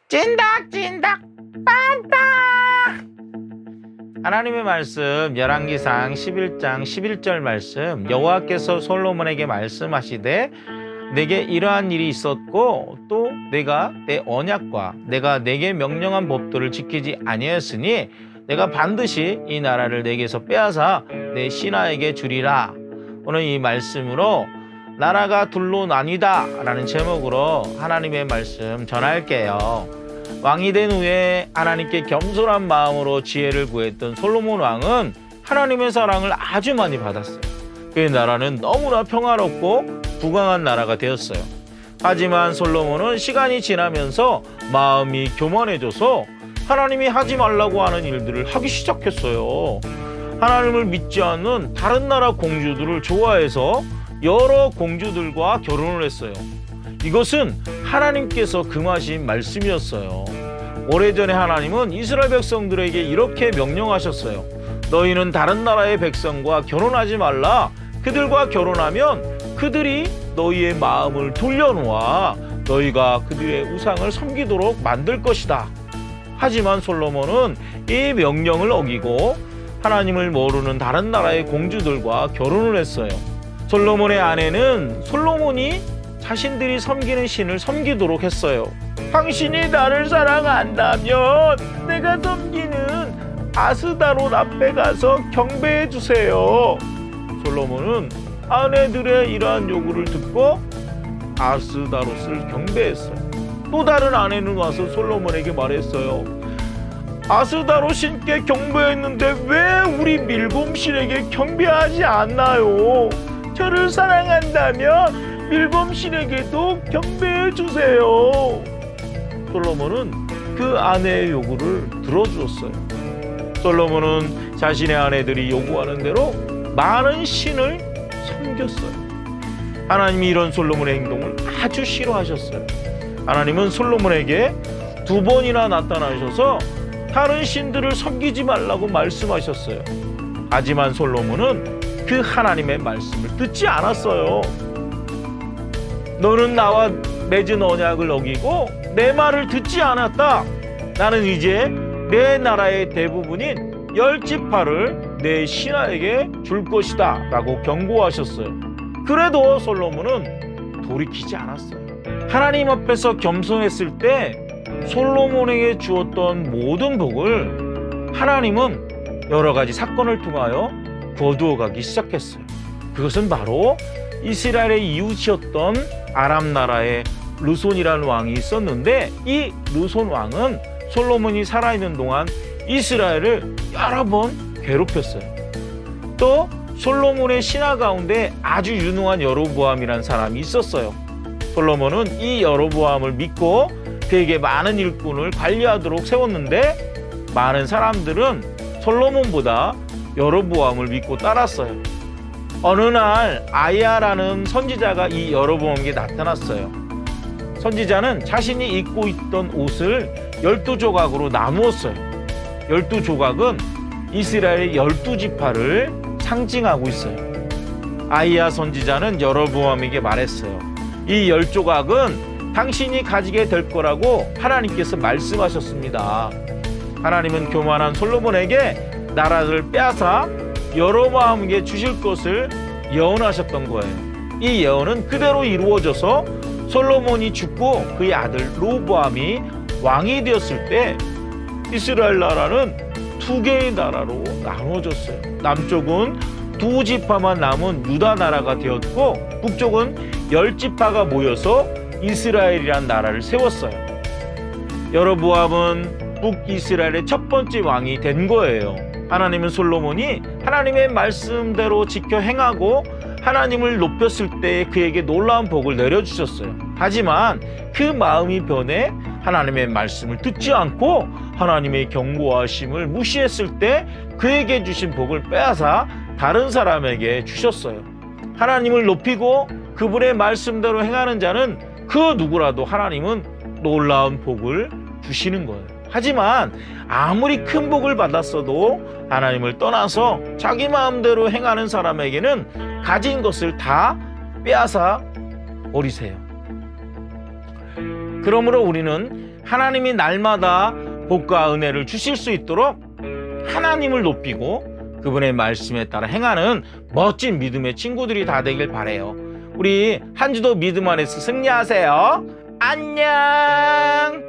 찐덕찐덕 빤딱. 하나님의 말씀 열왕기상 11장 11절 말씀. 여호와께서 솔로몬에게 말씀하시되 내게 이러한 일이 있었고 또 내가 내 언약과 내가 내게 명령한 법도를 지키지 아니하였으니 내가 반드시 이 나라를 내게서 빼앗아 내 신하에게 주리라. 오늘 이 말씀으로 나라가 둘로 나뉘다 라는 제목으로 하나님의 말씀 전할게요. 왕이 된 후에 하나님께 겸손한 마음으로 지혜를 구했던 솔로몬 왕은 하나님의 사랑을 아주 많이 받았어요. 그의 나라는 너무나 평화롭고 부강한 나라가 되었어요. 하지만 솔로몬은 시간이 지나면서 마음이 교만해져서 하나님이 하지 말라고 하는 일들을 하기 시작했어요. 하나님을 믿지 않는 다른 나라 공주들을 좋아해서 여러 공주들과 결혼을 했어요. 이것은 하나님께서 금하신 말씀이었어요. 오래전에 하나님은 이스라엘 백성들에게 이렇게 명령하셨어요. 너희는 다른 나라의 백성과 결혼하지 말라. 그들과 결혼하면 그들이 너희의 마음을 돌려놓아 너희가 그들의 우상을 섬기도록 만들 것이다. 하지만 솔로몬은 이 명령을 어기고 하나님을 모르는 다른 나라의 공주들과 결혼을 했어요. 솔로몬의 아내는 솔로몬이 자신들이 섬기는 신을 섬기도록 했어요. 당신이 나를 사랑한다면 내가 섬기는 아스다롯 앞에 가서 경배해 주세요. 솔로몬은 아내들의 이러한 요구를 듣고 아스다롯을 경배했어요. 또 다른 아내는 와서 솔로몬에게 말했어요. 아스다롯 신께 경배했는데 왜 우리 밀곰신에게 경배하지 않나요? 저를 사랑한다면 밀곰신에게도 경배해 주세요. 솔로몬은 그 아내의 요구를 들어주었어요. 솔로몬은 자신의 아내들이 요구하는 대로 많은 신을 섬겼어요. 하나님이 이런 솔로몬의 행동을 아주 싫어하셨어요. 하나님은 솔로몬에게 2번이나 나타나셔서 다른 신들을 섬기지 말라고 말씀하셨어요. 하지만 솔로몬은 그 하나님의 말씀을 듣지 않았어요. 너는 나와 맺은 언약을 어기고 내 말을 듣지 않았다. 나는 이제 내 나라의 대부분인 10지파를 내 신하에게 줄 것이다 라고 경고하셨어요. 그래도 솔로몬은 돌이키지 않았어요. 하나님 앞에서 겸손했을 때 솔로몬에게 주었던 모든 복을 하나님은 여러 가지 사건을 통하여 거두어 가기 시작했어요. 그것은 바로 이스라엘의 이웃이었던 아람 나라의 르손이라는 왕이 있었는데 이 르손 왕은 솔로몬이 살아있는 동안 이스라엘을 여러 번 괴롭혔어요. 또 솔로몬의 신하 가운데 아주 유능한 여로보암이라는 사람이 있었어요. 솔로몬은 이 여로보암을 믿고 그에게 많은 일꾼을 관리하도록 세웠는데 많은 사람들은 솔로몬보다 여로보암을 믿고 따랐어요. 어느 날 아이야라는 선지자가 이 여로보암에게 나타났어요. 선지자는 자신이 입고 있던 옷을 12조각으로 나누었어요. 12조각은 이스라엘의 12지파를 상징하고 있어요. 아이야 선지자는 여로보암에게 말했어요. 이 10조각은 당신이 가지게 될 거라고 하나님께서 말씀하셨습니다. 하나님은 교만한 솔로몬에게 나라를 빼앗아 여로보암에게 주실 것을 예언하셨던 거예요. 이 예언은 그대로 이루어져서 솔로몬이 죽고 그의 아들 로보암이 왕이 되었을 때 이스라엘 나라는 2개의 나라로 나눠졌어요. 남쪽은 2지파만 남은 유다 나라가 되었고 북쪽은 10지파가 모여서 이스라엘이란 나라를 세웠어요. 여로보암은 북이스라엘의 첫 번째 왕이 된 거예요. 하나님은 솔로몬이 하나님의 말씀대로 지켜 행하고 하나님을 높였을 때 그에게 놀라운 복을 내려주셨어요. 하지만 그 마음이 변해 하나님의 말씀을 듣지 않고 하나님의 경고하심을 무시했을 때 그에게 주신 복을 빼앗아 다른 사람에게 주셨어요. 하나님을 높이고 그분의 말씀대로 행하는 자는 그 누구라도 하나님은 놀라운 복을 주시는 거예요. 하지만 아무리 큰 복을 받았어도 하나님을 떠나서 자기 마음대로 행하는 사람에게는 가진 것을 다 빼앗아 버리세요. 그러므로 우리는 하나님이 날마다 복과 은혜를 주실 수 있도록 하나님을 높이고 그분의 말씀에 따라 행하는 멋진 믿음의 친구들이 다 되길 바라요. 우리 한 주도 믿음 안에서 승리하세요. 안녕.